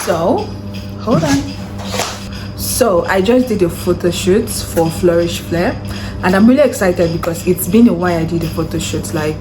So, hold on. So I just did a photo shoot for Flourish Flair, and I'm really excited because it's been a while I did a photo shoot. Like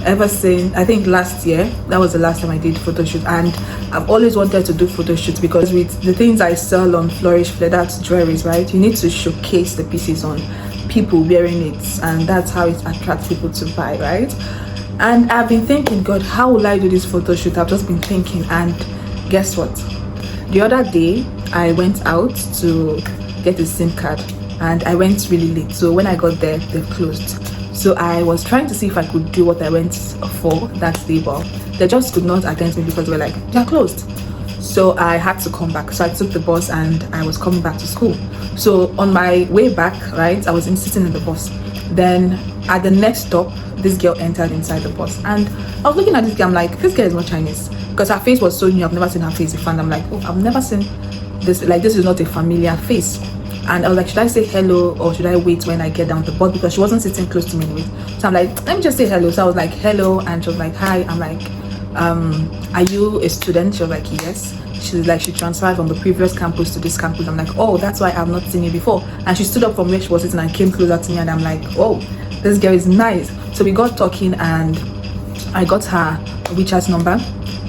ever since I think last year, that was the last time I did photo shoot, and I've always wanted to do photo shoots because with the things I sell on Flourish Flair, that's Dairies, right? You need to showcase the pieces on people wearing it, and that's how it attracts people to buy, right? And I've been thinking, God, how will I do this photo shoot? I've just been thinking, and guess what? The other day I went out to get a SIM card and I went really late. So when I got there, they closed. So I was trying to see if I could do what I went for that day, but they just could not attend me because they were like, they're closed. So I had to come back. So I took the bus and I was coming back to school. So on my way back, right, I was sitting in the bus. Then at the next stop, this girl entered inside the bus. And I was looking at this girl, I'm like, this girl is not Chinese. Because her face was so new, I've never seen her face before. And I'm like, oh, I've never seen this, like this is not a familiar face. And I was like, should I say hello or should I wait when I get down the bus? Because she wasn't sitting close to me anyway. So I'm like, let me just say hello. So I was like, hello. And she was like, hi. I'm like, are you a student? She was like, yes. She was like, she transferred from the previous campus to this campus. I'm like, oh, that's why I've not seen you before. And she stood up from where she was sitting and came closer to me. And I'm like, oh, this girl is nice. So we got talking and I got her WeChat number.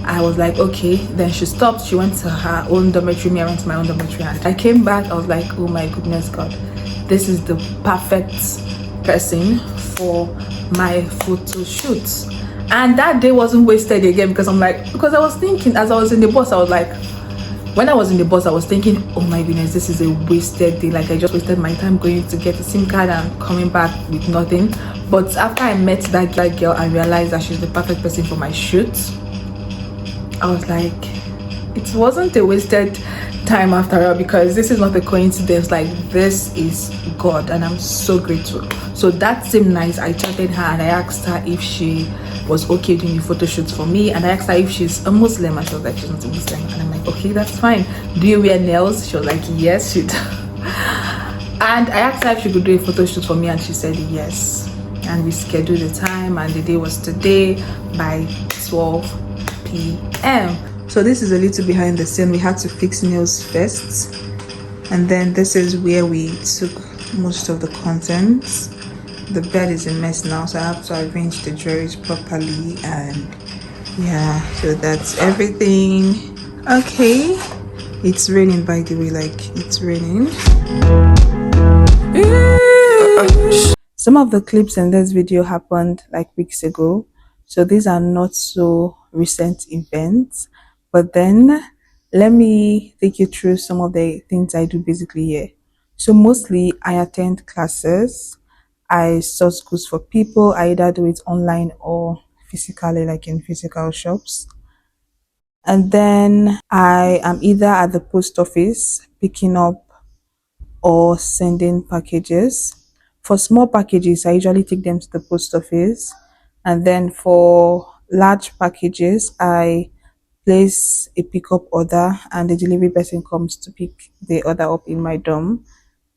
I was like, okay. Then she stopped. She went to her own dormitory. Me, I went to my own dormitory. And I came back. I was like, oh my goodness, God, this is the perfect person for my photo shoot. And that day wasn't wasted again because I'm like, because I was thinking as I was in the bus, I was like, when I was in the bus, I was thinking, oh my goodness, this is a wasted day. Like I just wasted my time going to get a SIM card and coming back with nothing. But after I met that girl and realized that she's the perfect person for my shoot, I was like, it wasn't a wasted time after all because this is not a coincidence. Like this is God and I'm so grateful. So that same night I chatted her and I asked her if she was okay doing the photo shoots for me, and I asked her if she's a Muslim and she was like, she's not a Muslim. And I'm like, okay, that's fine. Do you wear nails? She was like, yes, she does. And I asked her if she could do a photo shoot for me and she said yes. And we scheduled the time and the day was today by 12 p.m. So this is a little behind the scene. We had to fix nails first, and then this is where we took most of the contents. The bed is a mess now, so I have to arrange the drawers properly, and yeah, so that's everything. Okay, it's raining, by the way, like it's raining. Some of the clips in this video happened like weeks ago, so these are not so recent events. But then let me take you through some of the things I do basically here. So mostly I attend classes, I source goods for people. I either do it online or physically, like in physical shops. And then I am either at the post office picking up or sending packages. For small packages, I usually take them to the post office. And then for large packages, I place a pickup order and the delivery person comes to pick the order up in my dorm.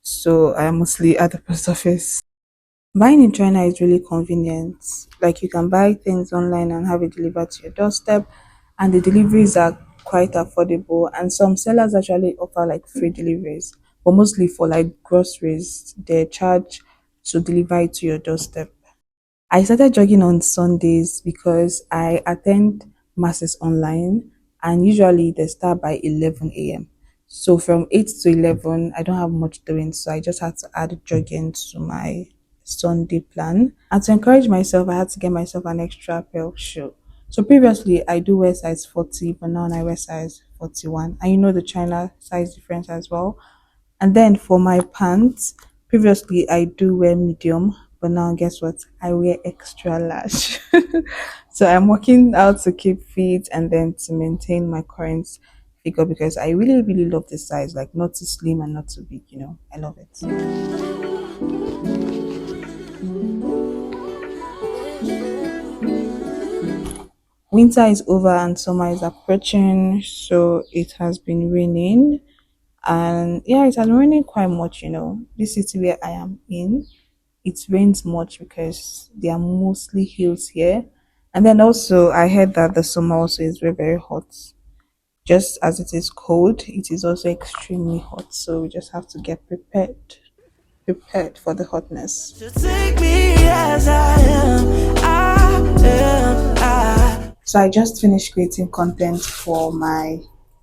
So I'm mostly at the post office. Buying in China is really convenient. Like you can buy things online and have it delivered to your doorstep, and the deliveries are quite affordable. And some sellers actually offer like free deliveries, but mostly for like groceries, they charge to deliver it to your doorstep. I started jogging on Sundays because I attend masses online and usually they start by 11 a.m. So from 8 to 11, I don't have much doing. So I just had to add jogging to my Sunday plan. And to encourage myself, I had to get myself an extra pair of shoe. So previously, I do wear size 40, but now I wear size 41. And you know the China size difference as well. And then for my pants, previously I do wear medium, but now guess what? I wear extra large. So I'm working out to keep fit and then to maintain my current figure because I really, really love this size, like not too slim and not too big, you know. I love it. Winter is over and summer is approaching, so it has been raining. And yeah, it has been raining quite much, you know. This city where I am in, it rains much because there are mostly hills here. And then also I heard that the summer also is very, very hot. Just as it is cold, it is also extremely hot. So we just have to get prepared for the hotness. Just take me as I am. So I just finished creating content for my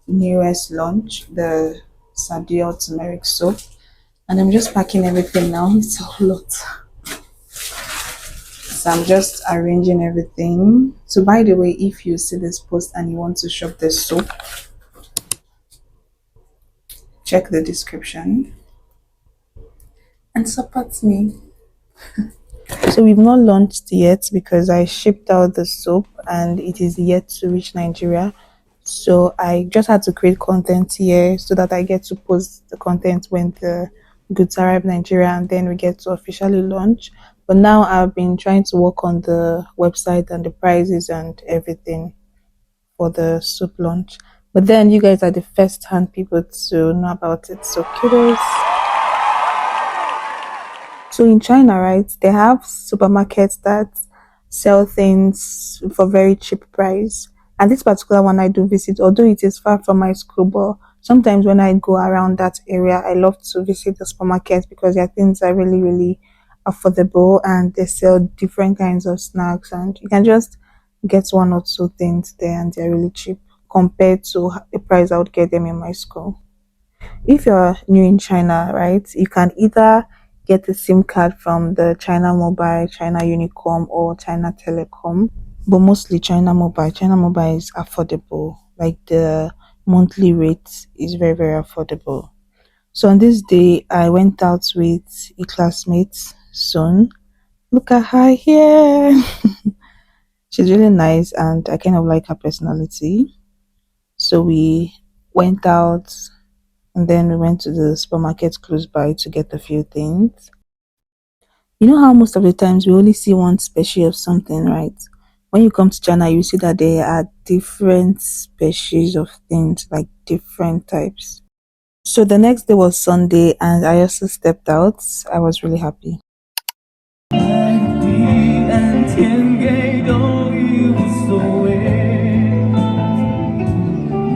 newest launch, the Sadio turmeric soap, and I'm just packing everything now. It's a lot. So I'm just arranging everything. So by the way, if you see this post and you want to shop this soap, check the description and support me. So we've not launched yet because I shipped out the soap and it is yet to reach Nigeria. So I just had to create content here so that I get to post the content when the goods arrive Nigeria and then we get to officially launch. But now I've been trying to work on the website and the prices and everything for the soap launch. But then you guys are the first hand people to know about it. So kudos. So in China, right, they have supermarkets that sell things for very cheap price. And this particular one I do visit, although it is far from my school, but sometimes when I go around that area, I love to visit the supermarkets because their things are really, really affordable and they sell different kinds of snacks and you can just get one or two things there and they're really cheap compared to the price I would get them in my school. If you're new in China, right, you can either get a SIM card from the China Mobile, China Unicom, or China Telecom, but mostly China Mobile. China Mobile is affordable, like the monthly rate is very, very affordable. So on this day, I went out with a classmate, Sun. Look at her here. She's really nice, and I kind of like her personality. So we went out and then we went to the supermarket close by to get a few things. You know how most of the times we only see one species of something, right? When you come to China, you see that there are different species of things, like different types. So the next day was Sunday, and I also stepped out. I was really happy. 地暗天黑都已无所谓，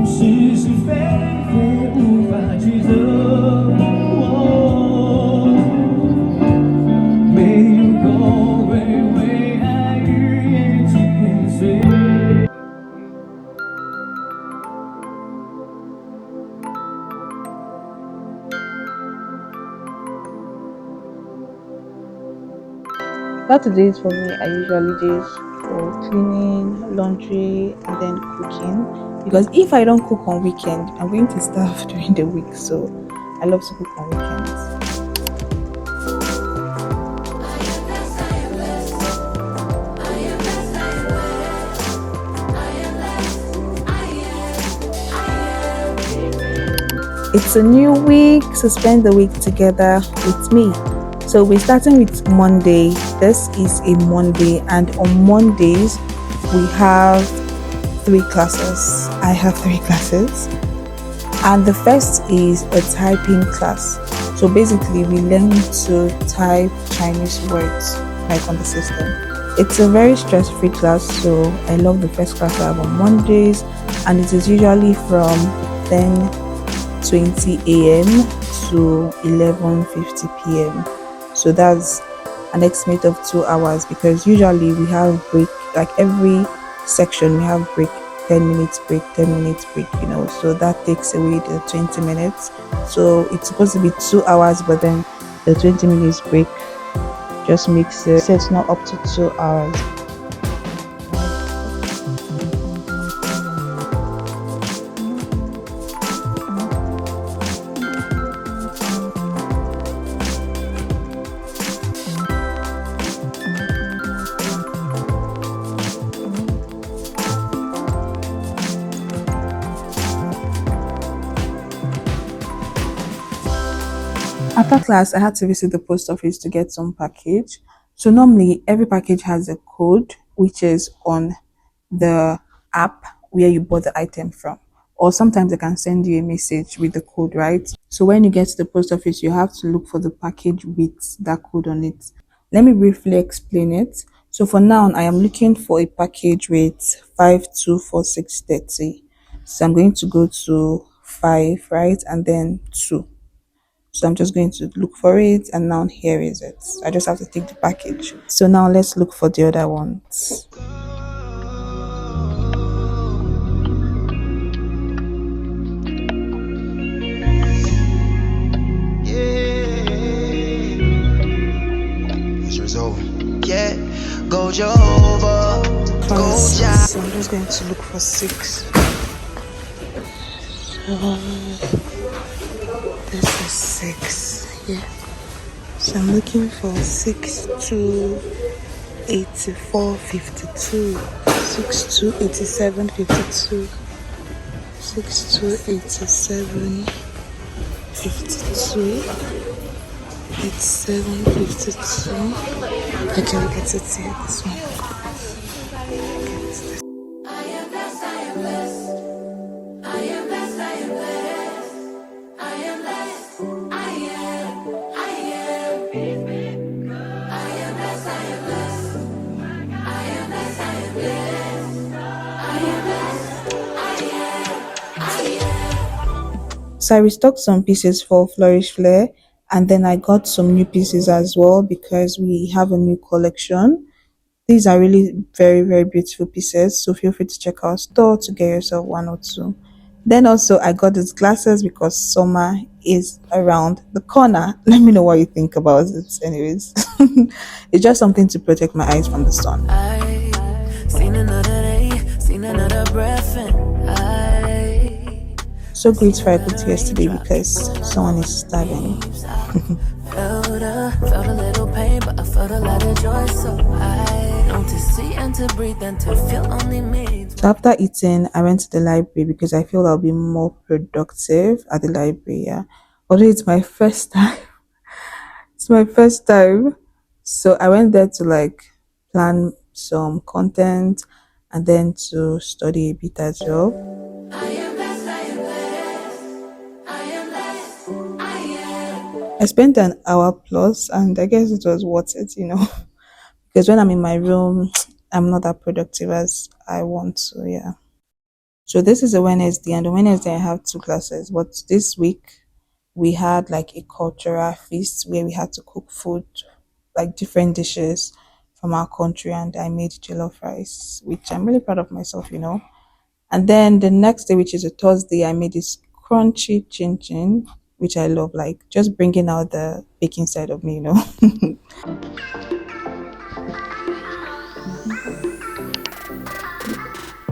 是是非非无法抉择。没有后悔，为爱日夜去跟随。Saturdays for me are usually days for cleaning, laundry, and then cooking. Because if I don't cook on weekend, I'm going to starve during the week. So I love to cook on weekends. It's a new week, so spend the week together with me. So we're starting with Monday. This is a Monday, and on Mondays we have three classes. I have three classes, and the first is a typing class. So basically, we learn to type Chinese words like on the system. It's a very stress-free class, so I love the first class I have on Mondays, and it is usually from 10:20 a.m. to 11:50 p.m. So that's an estimate of 2 hours because usually we have break, like every section we have break, 10 minutes break, 10 minutes break, so that takes away the 20 minutes. So it's supposed to be 2 hours, but then the 20 minutes break just makes it so it's not up to 2 hours. After class, I had to visit the post office to get some package. So normally every package has a code which is on the app where you bought the item from. Or sometimes they can send you a message with the code, right? So when you get to the post office, you have to look for the package with that code on it. Let me briefly explain it. So for now, I am looking for a package with 524630. So I'm going to go to 5, right? And then 2. So I'm just going to look for it, and now here is it. I just have to take the package. So now let's look for the other ones. Yeah, go Jehovah, go Jah. So I'm just going to look for 6. So this is 6. Yeah. So I'm looking for 6 to 84 52. 6 to 87 52. 6 to 87 52. 87 52. Okay, we get it here. This one. So I restocked some pieces for Flourish Flare, and then I got some new pieces as well because we have a new collection. These are really very, very beautiful pieces, so feel free to check our store to get yourself 1 or 2. Then also I got these glasses because summer is around the corner. Let me know what you think about it. Anyways, it's just something to protect my eyes from the sun. Seen another day, seen another breath, and So grateful I cooked yesterday because someone is starving. felt a little pain, but I felt a lot of joy. So I want to see and to breathe and to feel only me. So after eating, I went to the library because I feel I'll be more productive at the library. Yeah, although it's my first time. It's my first time. So I went there to like plan some content and then to study a bit as well. I spent an hour plus, and I guess it was worth it, because when I'm in my room, I'm not that productive as I want to. Yeah. So this is a Wednesday, and on Wednesday I have 2 classes. But this week we had like a cultural feast where we had to cook food, like different dishes from our country, and I made jollof rice, which I'm really proud of myself. And then the next day, which is a Thursday, I made this crunchy chin chin, which I love, like just bringing out the baking side of me.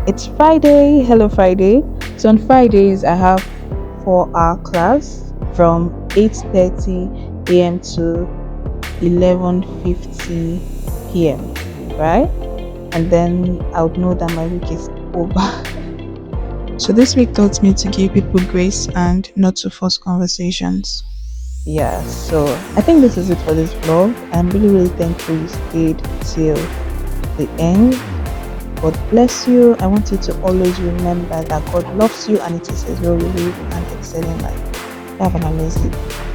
It's Friday. Hello, Friday. So on Fridays, I have 4-hour class from 8:30 a.m. to 11:50 p.m. Right? And then I would know that my week is over. So this week taught me to give people grace and not to force conversations. Yeah, so I think this is it for this vlog. I'm really, really thankful you stayed till the end. God bless you. I want you to always remember that God loves you and it is His will you live an excellent life. Have an amazing day.